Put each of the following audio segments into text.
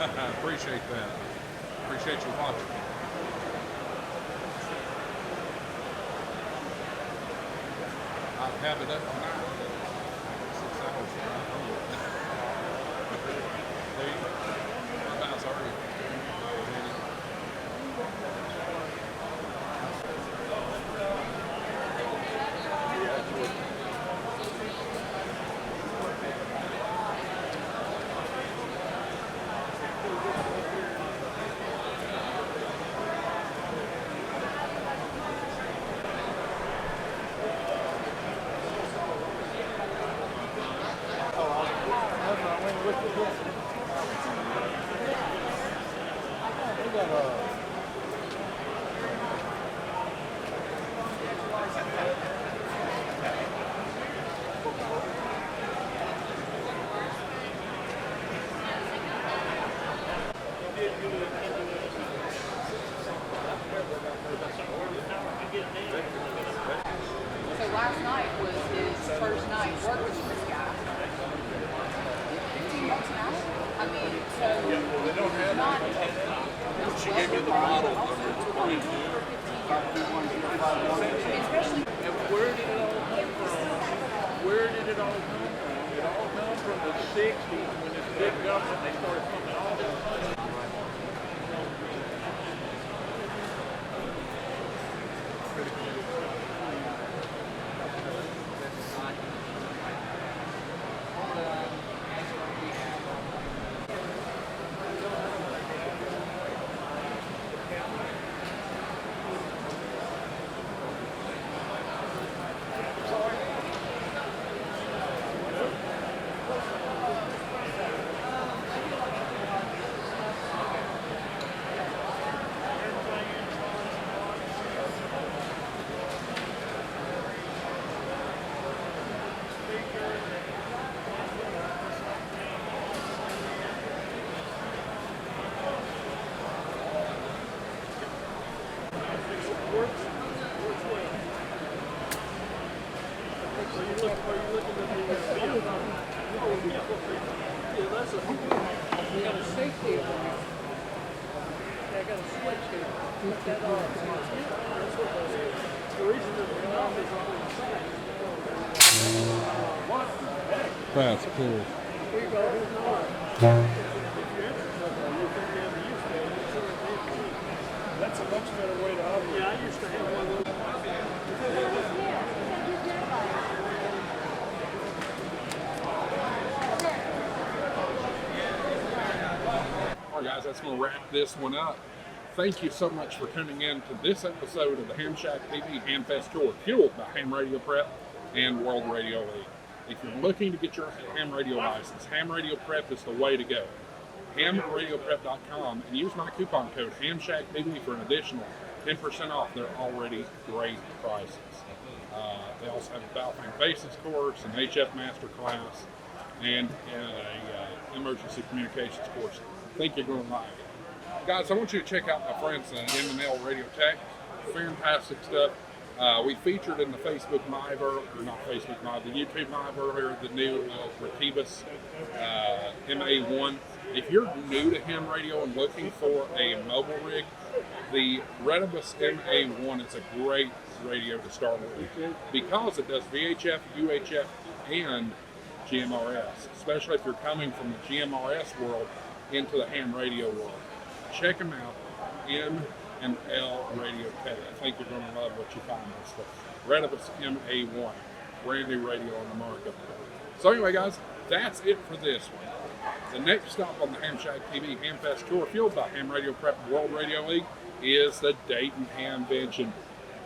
I appreciate that. Appreciate you watching. I'll have it up tonight. 6 hours from now. Whereabouts are you? So last night was his first night working with this guy. $15 an hour? I mean, so They don't have not. She gave me the model. Especially. And where did it all come from? Where did it all come from? It all come from the 60s when this big government, they started pumping all this money. That's cool. That's a much better way to operate. Yeah, I used to have one of those. All right, guys, that's going to wrap this one up. Thank you so much for tuning in to this episode of the HamShackTV HamFest Tour, fueled by Ham Radio Prep and World Radio League. If you're looking to get your ham radio license, Ham Radio Prep is the way to go. HamRadioPrep.com and use my coupon code HamShackTV for an additional 10% off their already great prices. They also have a battlefield basics course, an HF master class, and a emergency communications course. I think you're going to like it. Guys, I want you to check out my friends at M&L Radio Tech. Fantastic stuff. We featured in the Facebook Live, or not Facebook Live, the YouTube Live earlier, the new Retibus MA1. If you're new to ham radio and looking for a mobile rig, the Retibus MA1 is a great radio to start with because it does VHF, UHF, and GMRS, especially if you're coming from the GMRS world into the ham radio world. Check them out, M&L Radio Tech. I think you're going to love what you find in this stuff. Retibus MA1, brand new radio on the market. So anyway, guys, that's it for this one. The next stop on the HamShackTV HamFest Tour, fueled by Ham Radio Prep and World Radio League, is the Dayton Hamvention.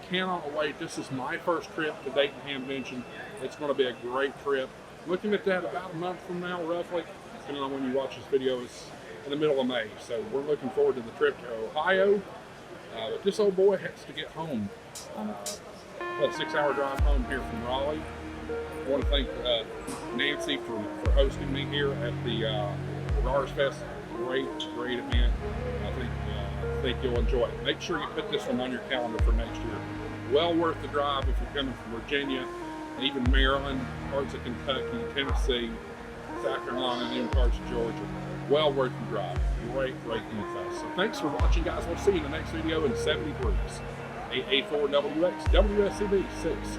Cannot wait. This is my first trip to Dayton Hamvention. It's going to be a great trip. Looking at that about a month from now, roughly, depending on when you watch this video, is in the middle of May. So we're looking forward to the trip to Ohio. But this old boy has to get home on a 6-hour drive home here from Raleigh. I want to thank Nancy for hosting me here at the RARSfest. Great event. I think you'll enjoy it. Make sure you put this one on your calendar for next year. Well worth the drive if you're coming from Virginia, even Maryland, parts of Kentucky, Tennessee, South Carolina, and even parts of Georgia. Well worth the drive. Great info. So thanks for watching, guys. We'll see you in the next video in 73s. 884 WX WSCB 6.